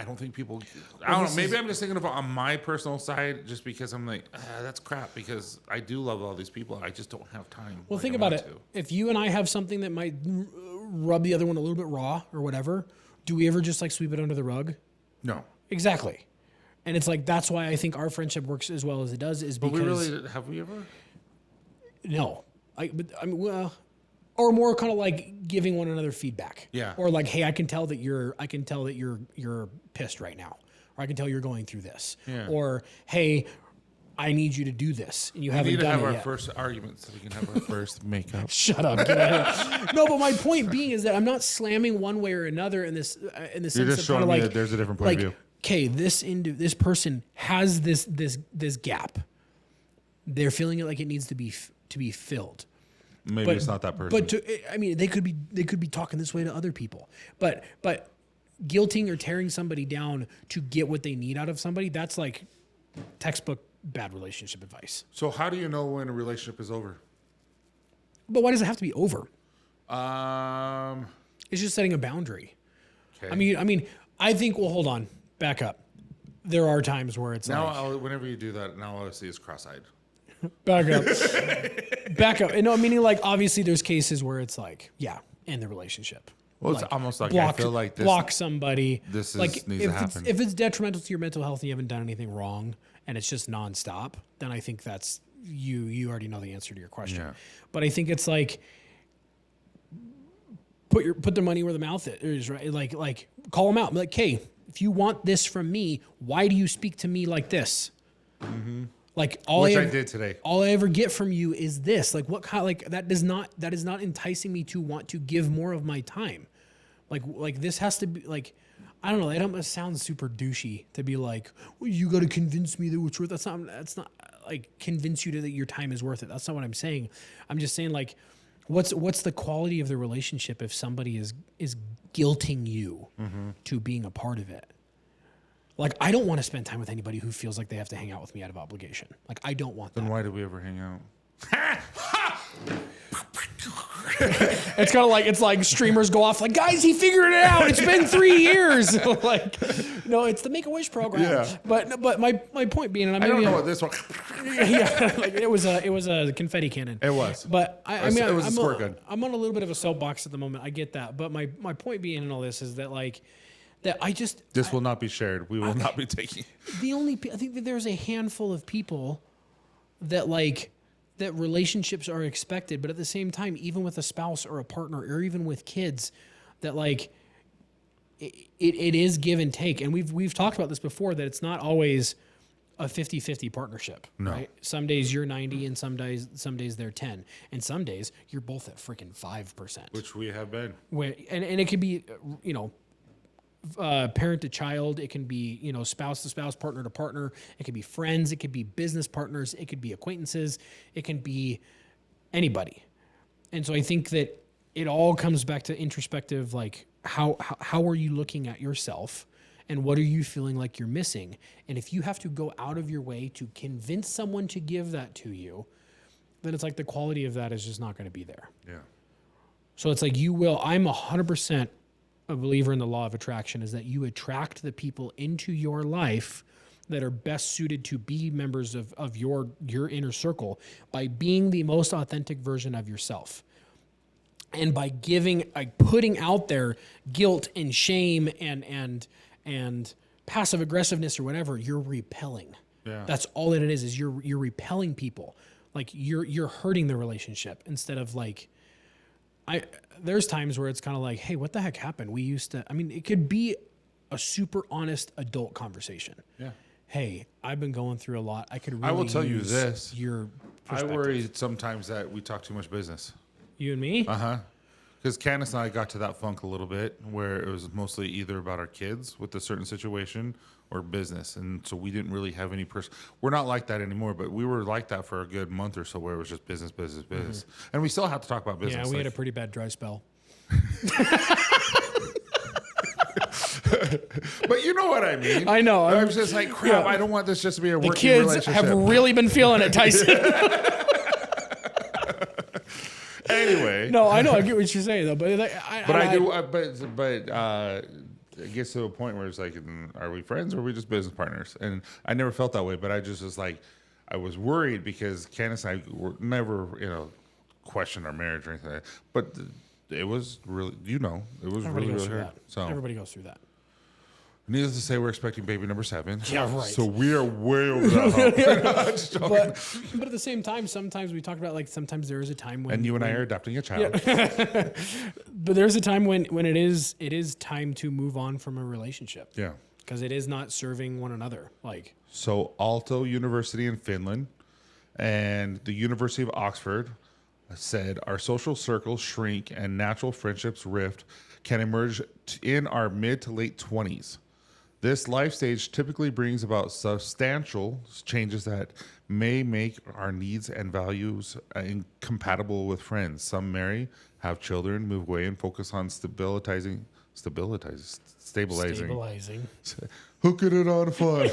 Speaker 3: don't think people. I don't know. Maybe I'm just thinking about on my personal side, just because I'm like, that's crap. Because I do love all these people. I just don't have time.
Speaker 2: Well,
Speaker 3: like
Speaker 2: think
Speaker 3: I
Speaker 2: about
Speaker 3: want
Speaker 2: it.
Speaker 3: to.
Speaker 2: If you and I have something that might rub the other one a little bit raw or whatever, do we ever just like sweep it under the rug?
Speaker 3: No.
Speaker 2: Exactly. And it's like, that's why I think our friendship works as well as it does is
Speaker 3: But
Speaker 2: because.
Speaker 3: we really have we ever?
Speaker 2: No. I mean, well, or more kind of like giving one another feedback.
Speaker 3: Yeah.
Speaker 2: Or like, hey, I can tell that you're pissed right now. Or I can tell you're going through this.
Speaker 3: Yeah.
Speaker 2: Or, hey, I need you to do this. And you
Speaker 3: We
Speaker 2: haven't
Speaker 3: need to
Speaker 2: done
Speaker 3: have
Speaker 2: it
Speaker 3: our
Speaker 2: yet.
Speaker 3: first argument so we can have our first makeup.
Speaker 2: Shut up. Get out of here. No, but my point being is that I'm not slamming one way or another in the sense
Speaker 3: You're just
Speaker 2: of kind
Speaker 3: showing
Speaker 2: of
Speaker 3: me
Speaker 2: like
Speaker 3: that there's a different point of view.
Speaker 2: Okay, this person has this gap. They're feeling it like it needs to be filled.
Speaker 3: Maybe it's not that person.
Speaker 2: But I mean, they could be talking this way to other people. But guilting or tearing somebody down to get what they need out of somebody, that's like textbook bad relationship advice.
Speaker 3: So how do you know when a relationship is over?
Speaker 2: But why does it have to be over?
Speaker 3: Okay.
Speaker 2: It's just setting a boundary. I mean, I think. Well, hold on, back up. There are times where it's
Speaker 3: now, whenever you do that, now all I see is cross-eyed.
Speaker 2: back up, back up. No, meaning like obviously there's cases where it's like, yeah, end the relationship.
Speaker 3: Well, it's almost like I feel like this.
Speaker 2: Block somebody.
Speaker 3: This
Speaker 2: like
Speaker 3: needs to happen.
Speaker 2: If it's detrimental to your mental health and you haven't done anything wrong and it's just nonstop, then I think that's you already know the answer to your question.
Speaker 3: Yeah.
Speaker 2: But I think it's like put the money where the mouth is, right? Like call them out. Be like, hey, if you want this from me, why do you speak to me like this? Mm-hmm. Like
Speaker 3: Which I did today.
Speaker 2: All I ever get from you is this. Like what kind? Like that is not enticing me to want to give more of my time. Like this has to be like, I don't know. It almost sounds super douchey to be like, well, you got to convince me that it's worth. That's not like convince you that your time is worth it. That's not what I'm saying. I'm just saying like, what's the quality of the relationship if somebody is guilting you to being a part of it? Like, I don't want to spend time with anybody who feels like they have to hang out with me out of obligation. Like, I don't want that.
Speaker 3: Then why did we ever hang out?
Speaker 2: It's kind of like, it's like streamers go off like, guys, he figured it out. It's been 3 years. Like, no, it's the Make-A-Wish program.
Speaker 3: Yeah.
Speaker 2: But my point being, and
Speaker 3: I don't know what this one.
Speaker 2: yeah, like it was a confetti cannon.
Speaker 3: It was.
Speaker 2: But I mean,
Speaker 3: it was a squirt gun.
Speaker 2: I'm on a little bit of a soapbox at the moment. I get that. But my point being in all this is that like, that I just...
Speaker 3: This will not be shared. We will not be taking...
Speaker 2: I think that there's a handful of people that like... that relationships are expected, but at the same time, even with a spouse or a partner or even with kids, that like... It is give and take. And we've talked about this before, that it's not always a 50-50 partnership.
Speaker 3: No.
Speaker 2: Right? Some days you're 90 and some days they're 10. And some days you're both at freaking 5%.
Speaker 3: Which we have been.
Speaker 2: And it could be, parent to child. It can be, spouse to spouse, partner to partner. It could be friends. It could be business partners. It could be acquaintances. It can be anybody. And so I think that it all comes back to introspective, like how are you looking at yourself and what are you feeling like you're missing? And if you have to go out of your way to convince someone to give that to you, then it's like the quality of that is just not going to be there.
Speaker 3: Yeah.
Speaker 2: So it's like I'm 100% a believer in the law of attraction, is that you attract the people into your life that are best suited to be members of your inner circle by being the most authentic version of yourself. And by putting out there guilt and shame and passive aggressiveness or whatever, you're repelling.
Speaker 3: Yeah.
Speaker 2: That's all that it is you're repelling people. Like you're hurting the relationship instead of like, there's times where it's kind of like, hey, what the heck happened? It could be a super honest adult conversation.
Speaker 3: Yeah.
Speaker 2: Hey, I've been going through a lot. I could really
Speaker 3: I will tell you
Speaker 2: use
Speaker 3: this.
Speaker 2: your
Speaker 3: I
Speaker 2: perspective.
Speaker 3: worry sometimes that we talk too much business.
Speaker 2: You and me?
Speaker 3: Uh-huh. Because Candace and I got to that funk a little bit where it was mostly either about our kids with a certain situation or business. And so we didn't really have any we're not like that anymore, but we were like that for a good month or so where it was just business. And we still have to talk about business.
Speaker 2: Yeah, we had a pretty bad dry spell.
Speaker 3: But you know what I mean.
Speaker 2: I know.
Speaker 3: I was just like, crap, I don't want this just to be a
Speaker 2: The
Speaker 3: working
Speaker 2: kids
Speaker 3: relationship.
Speaker 2: have really been feeling it, Tyson.
Speaker 3: Anyway.
Speaker 2: No, I know. I get what you're saying, though. But
Speaker 3: it gets to a point where it's like, are we friends or are we just business partners? And I never felt that way, but I just was like, I was worried because Candace and I were never, questioned our marriage or anything like that. But it was really, it was
Speaker 2: everybody
Speaker 3: really,
Speaker 2: goes
Speaker 3: really
Speaker 2: through
Speaker 3: hard.
Speaker 2: that.
Speaker 3: So,
Speaker 2: Everybody goes through that.
Speaker 3: needless to say, we're expecting baby number 7.
Speaker 2: Yeah, right.
Speaker 3: So we are way over that hump.
Speaker 2: But at the same time, sometimes we talk about, like, sometimes there is a time when...
Speaker 3: And you and I are adopting a child.
Speaker 2: But there's a time when it is time to move on from a relationship.
Speaker 3: Yeah.
Speaker 2: Because it is not serving one another. Like,
Speaker 3: So Aalto University in Finland and the University of Oxford said our social circles shrink and natural friendships rift can emerge in our mid to late 20s. This life stage typically brings about substantial changes that may make our needs and values incompatible with friends. Some marry, have children, move away, and focus on stabilizing. Hooking it on fun.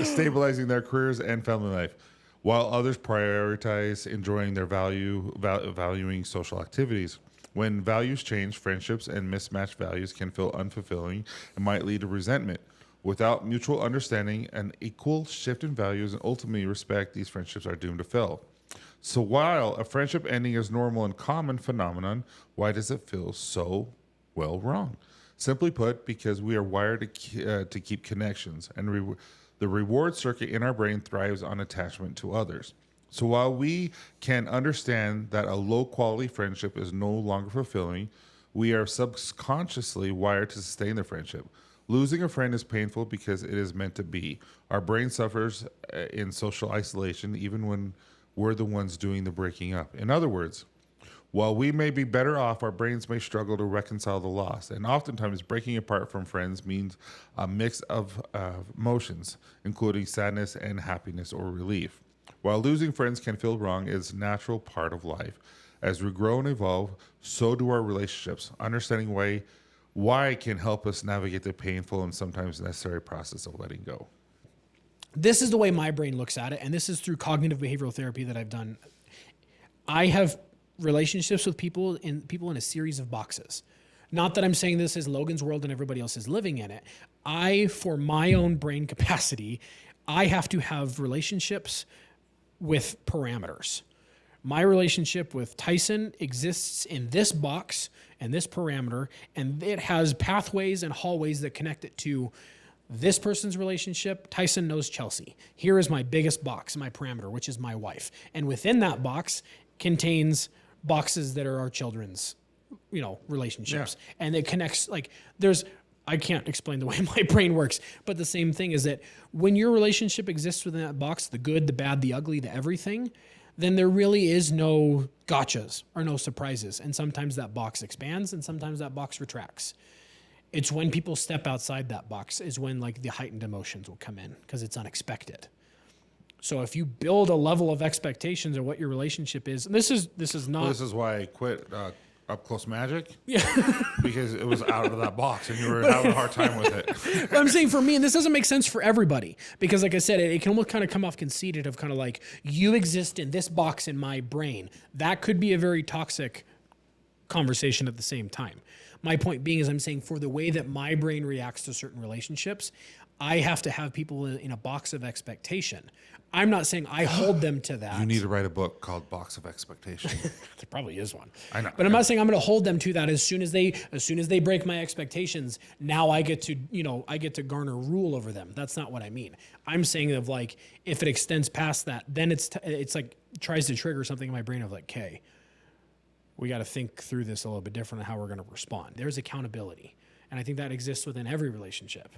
Speaker 3: Stabilizing their careers and family life. While others prioritize enjoying their valuing social activities. When values change, friendships and mismatched values can feel unfulfilling and might lead to resentment. Without mutual understanding, an equal shift in values and ultimately respect, these friendships are doomed to fail. So while a friendship ending is normal and common phenomenon, why does it feel so, wrong? Simply put, because we are wired to keep connections, and the reward circuit in our brain thrives on attachment to others. So while we can understand that a low-quality friendship is no longer fulfilling, we are subconsciously wired to sustain the friendship. Losing a friend is painful because it is meant to be. Our brain suffers in social isolation even when we're the ones doing the breaking up. In other words, while we may be better off, our brains may struggle to reconcile the loss. And oftentimes, breaking apart from friends means a mix of emotions, including sadness and happiness or relief. While losing friends can feel wrong, it's a natural part of life. As we grow and evolve, so do our relationships. Understanding why can help us navigate the painful and sometimes necessary process of letting go.
Speaker 2: this is the way my brain looks at it, and this is through cognitive behavioral therapy that I've done. I have relationships with people in a series of boxes. Not that I'm saying this is Logan's world and everybody else is living in it. For my own brain capacity, I have to have relationships with parameters. My relationship with Tyson exists in this box and this parameter, and it has pathways and hallways that connect it to this person's relationship. Tyson knows Chelsea. Here is my biggest box, my parameter, which is my wife. And within that box contains boxes that are our children's, relationships. Yeah. And it connects, I can't explain the way my brain works, but the same thing is that when your relationship exists within that box, the good, the bad, the ugly, the everything, then there really is no gotchas or no surprises. And sometimes that box expands and sometimes that box retracts. It's when people step outside that box is when the heightened emotions will come in because it's unexpected. So if you build a level of expectations of what your relationship is, and this is not.
Speaker 3: Well, this is why I quit Up Close Magic.
Speaker 2: Yeah.
Speaker 3: Because it was out of that box and you were having a hard time with it.
Speaker 2: But I'm saying for me, and this doesn't make sense for everybody, because like I said, it can almost kind of come off conceited of kind of like, you exist in this box in my brain. That could be a very toxic conversation at the same time. My point being is I'm saying for the way that my brain reacts to certain relationships, I have to have people in a box of expectation. I'm not saying I hold them to that.
Speaker 3: You need to write a book called Box of Expectation.
Speaker 2: There probably is one.
Speaker 3: I know.
Speaker 2: But I'm not saying I'm going to hold them to that as soon as they break my expectations. Now I get to garner rule over them. That's not what I mean. I'm saying of like, if it extends past that, then it's like tries to trigger something in my brain of like, okay, we got to think through this a little bit different on how we're going to respond. There's accountability. And I think that exists within every relationship.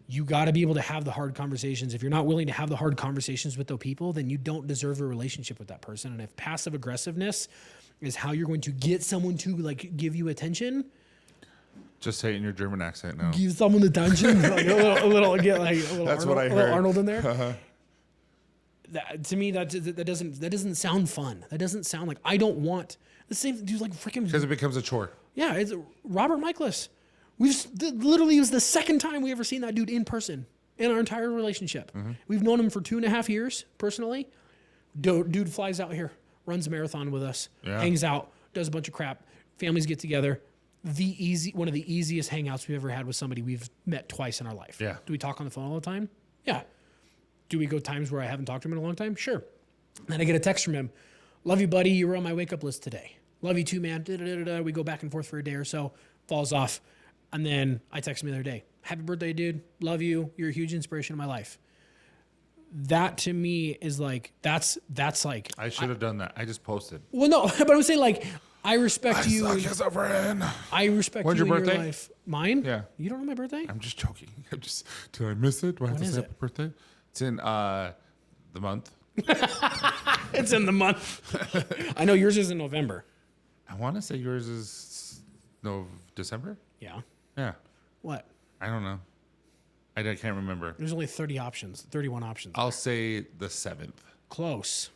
Speaker 2: You got to be able to have the hard conversations. If you're not willing to have the hard conversations with those people, then you don't deserve a relationship with that person. And if passive aggressiveness is how you're going to get someone to like give you attention,
Speaker 3: Just say it in your German accent now.
Speaker 2: give someone attention, like a little get like a little
Speaker 3: That's
Speaker 2: Arnold,
Speaker 3: what I
Speaker 2: a little
Speaker 3: heard.
Speaker 2: Arnold in there. To me, that doesn't sound fun. That doesn't sound like I don't want the same dude like freaking.
Speaker 3: Because it becomes a chore.
Speaker 2: Yeah, it's Robert Michaelis. Literally, it was the second time we ever seen that dude in person in our entire relationship.
Speaker 3: Mm-hmm.
Speaker 2: We've known him for 2.5 years personally. Dude flies out here, runs a marathon with us,
Speaker 3: Yeah.
Speaker 2: hangs out, does a bunch of crap. Families get together. One of the easiest hangouts we've ever had with somebody we've met twice in our life.
Speaker 3: Yeah.
Speaker 2: Do we talk on the phone all the time? Yeah. Do we go times where I haven't talked to him in a long time? Sure. Then I get a text from him. Love you, buddy. You were on my wake up list today. Love you too, man. Da-da-da-da-da. We go back and forth for a day or so. Falls off. And then I text him the other day. Happy birthday, dude. Love you. You're a huge inspiration in my life. That to me is like, that's like.
Speaker 3: I should have done that. I just posted.
Speaker 2: Well, no, but I'm saying like, I respect you.
Speaker 3: Suck as a friend.
Speaker 2: I respect
Speaker 3: When's
Speaker 2: you
Speaker 3: your
Speaker 2: in your
Speaker 3: birthday?
Speaker 2: life. Mine?
Speaker 3: Yeah.
Speaker 2: You don't know my birthday?
Speaker 3: I'm just joking. Did I miss it? Do I have
Speaker 2: When
Speaker 3: to
Speaker 2: is
Speaker 3: say
Speaker 2: it?
Speaker 3: happy birthday? It's in the month.
Speaker 2: It's in the month. I know yours is in November.
Speaker 3: I want to say yours is December?
Speaker 2: Yeah.
Speaker 3: Yeah.
Speaker 2: What?
Speaker 3: I don't know. I can't remember.
Speaker 2: There's only 31 options.
Speaker 3: I'll say the 7th.
Speaker 2: Close.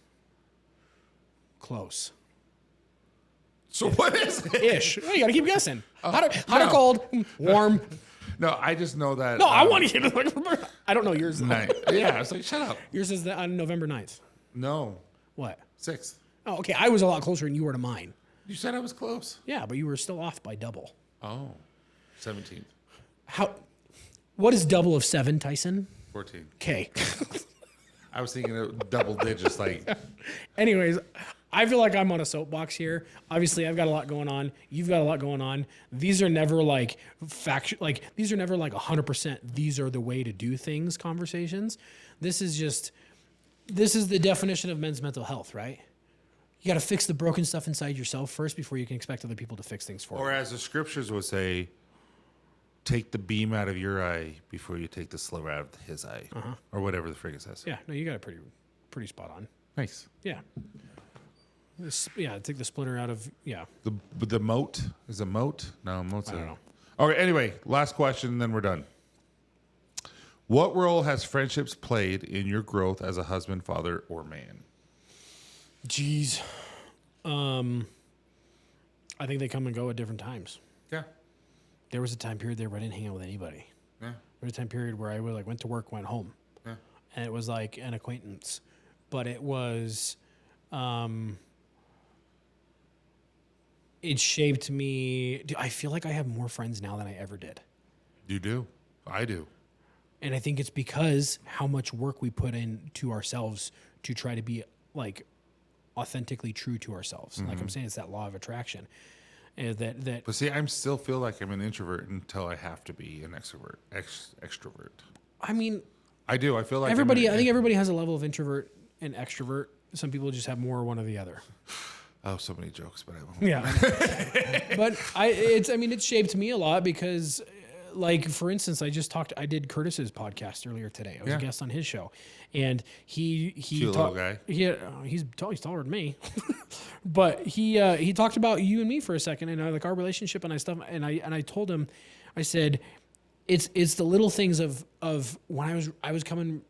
Speaker 3: So what is it?
Speaker 2: Ish. Oh, you gotta keep guessing. Hot or
Speaker 3: no.
Speaker 2: cold? Warm.
Speaker 3: No, I just know that.
Speaker 2: No, I want to hear it. I don't know yours.
Speaker 3: Yeah, I was like, shut up.
Speaker 2: Yours is on November 9th.
Speaker 3: No,
Speaker 2: What?
Speaker 3: 6th.
Speaker 2: Oh, okay. I was a lot closer than you were to mine.
Speaker 3: You said I was close.
Speaker 2: Yeah, but you were still off by double.
Speaker 3: Oh, 17th.
Speaker 2: What is double of 7, Tyson?
Speaker 3: 14.
Speaker 2: Okay.
Speaker 3: I was thinking of double digits, like.
Speaker 2: Anyways, I feel like I'm on a soapbox here. Obviously, I've got a lot going on. You've got a lot going on. These are never like these are never like 100%. These are the way to do things conversations. This is the definition of men's mental health, right? You got to fix the broken stuff inside yourself first before you can expect other people to fix things for you.
Speaker 3: Or as the scriptures would say, take the beam out of your eye before you take the sliver out of his eye. Or whatever the frig it says.
Speaker 2: Yeah, no, you got it pretty spot on.
Speaker 3: Thanks.
Speaker 2: Yeah. Take the splinter out of,
Speaker 3: The moat? Is a moat? No, moat's
Speaker 2: I don't know.
Speaker 3: Okay, anyway, last question, then we're done. What role has friendships played in your growth as a husband, father, or man?
Speaker 2: Jeez. I think they come and go at different times.
Speaker 3: Yeah.
Speaker 2: There was a time period there where I didn't hang out with anybody.
Speaker 3: Yeah.
Speaker 2: There was a time period where I went to work, went home.
Speaker 3: Yeah.
Speaker 2: And it was like an acquaintance. But it was, it shaped me. I feel like I have more friends now than I ever did.
Speaker 3: You do. I do.
Speaker 2: And I think it's because how much work we put into ourselves to try to be like authentically true to ourselves. Like I'm saying, it's that law of attraction. That
Speaker 3: But see, I still feel like I'm an introvert until I have to be an extrovert. Extrovert.
Speaker 2: I mean,
Speaker 3: I do. I feel like
Speaker 2: I think everybody has a level of introvert and extrovert. Some people just have more one or the other.
Speaker 3: Oh, so many jokes, but I won't.
Speaker 2: Yeah. But it's shaped me a lot because like for instance, I did Curtis's podcast earlier today. I was a guest on his show, and he
Speaker 3: Cute little guy.
Speaker 2: He's taller than me, but he talked about you and me for a second and like our relationship and I told him, I said, it's the little things of when I was coming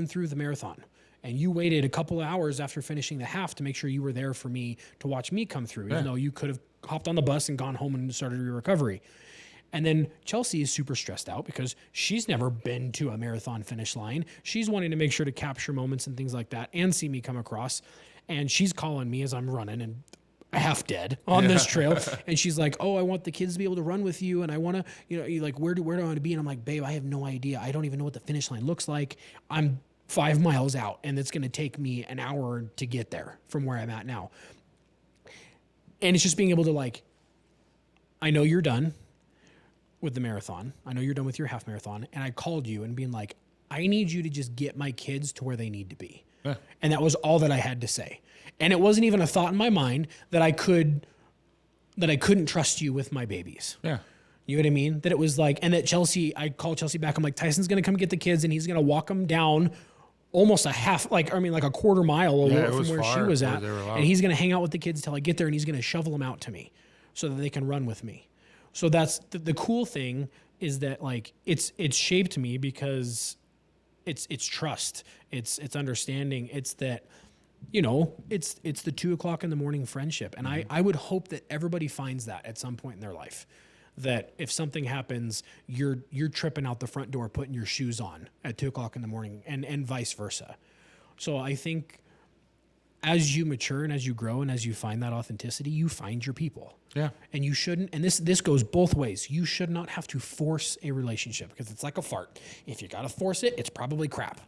Speaker 2: through the marathon. And you waited a couple of hours after finishing the half to make sure you were there for me to watch me come through, even though you could have hopped on the bus and gone home and started your recovery. And then Chelsea is super stressed out because she's never been to a marathon finish line. She's wanting to make sure to capture moments and things like that and see me come across. And she's calling me as I'm running. And half dead on this trail. And she's like, oh, I want the kids to be able to run with you. And I want to, you're like, where do I want to be? And I'm like, babe, I have no idea. I don't even know what the finish line looks like. I'm 5 miles out and it's going to take me an hour to get there from where I'm at now. And it's just being able to like, I know you're done with the marathon. I know you're done with your half marathon. And I called you and being like, I need you to just get my kids to where they need to be. Yeah. And that was all that I had to say. And it wasn't even a thought in my mind that I couldn't trust you with my babies.
Speaker 3: Yeah.
Speaker 2: You know what I mean? That it was like, and that Chelsea, I called Chelsea back. I'm like, Tyson's going to come get the kids and he's going to walk them down almost a quarter mile from where she was at. And he's going to hang out with the kids until I get there and he's going to shovel them out to me so that they can run with me. So that's the cool thing is that like, it's shaped me because it's trust. It's understanding. It's that, it's the 2 o'clock in the morning friendship. And I would hope that everybody finds that at some point in their life, that if something happens, you're tripping out the front door, putting your shoes on at 2 o'clock in the morning and vice versa. So I think as you mature and as you grow and as you find that authenticity, you find your people. Yeah. And you shouldn't, and this goes both ways. You should not have to force a relationship because it's like a fart. If you got to force it, it's probably crap.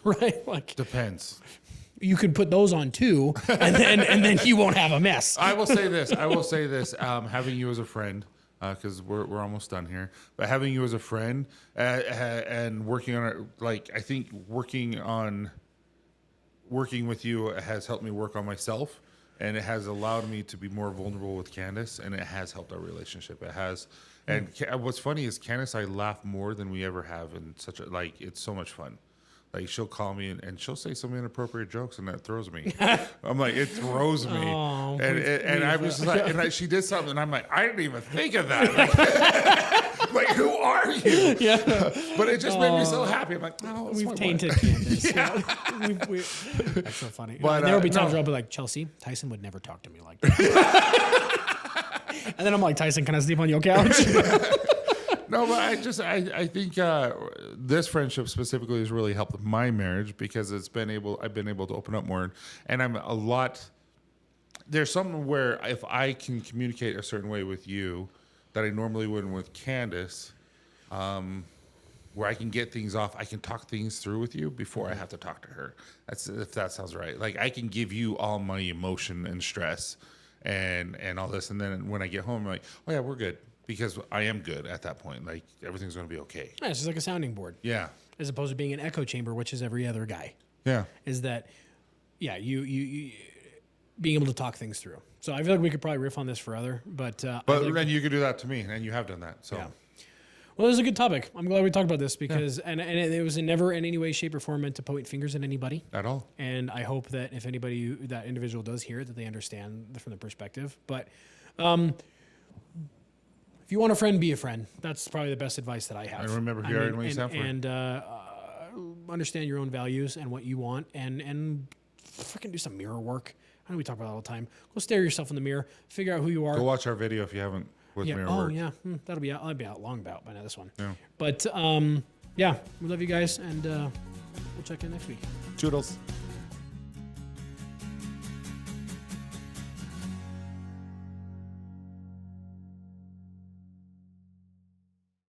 Speaker 2: Right? Like
Speaker 3: depends.
Speaker 2: You can put those on too, and then you won't have a mess.
Speaker 3: I will say this. Having you as a friend, because we're almost done here, but having you as a friend and working on it, like I think working with you has helped me work on myself, and it has allowed me to be more vulnerable with Candace, and it has helped our relationship. It has. And what's funny is Candace, I laugh more than we ever have, and it's so much fun. Like she'll call me and she'll say some inappropriate jokes and that throws me. I'm like, it throws me. Oh, and I was like, and she did something and I'm like, I didn't even think of that. Like, who are you? Yeah. But it just made me so happy. I'm like, oh,
Speaker 2: we've tainted Candace. Yeah. That's so funny. But there will be times where I'll be like, Chelsea, Tyson would never talk to me like that. And then I'm like, Tyson, can I sleep on your couch?
Speaker 3: No, but I think this friendship specifically has really helped my marriage because I've been able to open up more, and there's something where if I can communicate a certain way with you that I normally wouldn't with Candace, where I can get things off, I can talk things through with you before I have to talk to her. If that sounds right. Like I can give you all my emotion and stress and all this, and then when I get home, I'm like, oh yeah, we're good. Because I am good at that point. Like, everything's going to be okay.
Speaker 2: Yeah, it's just like a sounding board.
Speaker 3: Yeah.
Speaker 2: As opposed to being an echo chamber, which is every other guy.
Speaker 3: Yeah.
Speaker 2: Is that, yeah, you being able to talk things through. So I feel like we could probably riff on this forever. But
Speaker 3: then you could do that to me, and you have done that. So. Yeah.
Speaker 2: Well, it was a good topic. I'm glad we talked about this because, and it was never in any way, shape, or form meant to point fingers at anybody.
Speaker 3: At all.
Speaker 2: And I hope that if that individual does hear it, that they understand from the perspective. But, if you want a friend, be a friend. That's probably the best advice that I have.
Speaker 3: And remember who you are and what you stand for.
Speaker 2: And understand your own values and what you want, and freaking do some mirror work. I know we talk about it all the time. Go stare yourself in the mirror. Figure out who you are.
Speaker 3: Go watch our video if you haven't with mirror work.
Speaker 2: Oh yeah, that'll be out. I'll be out long about by now. This one. Yeah. But we love you guys, and we'll check in next week.
Speaker 3: Toodles.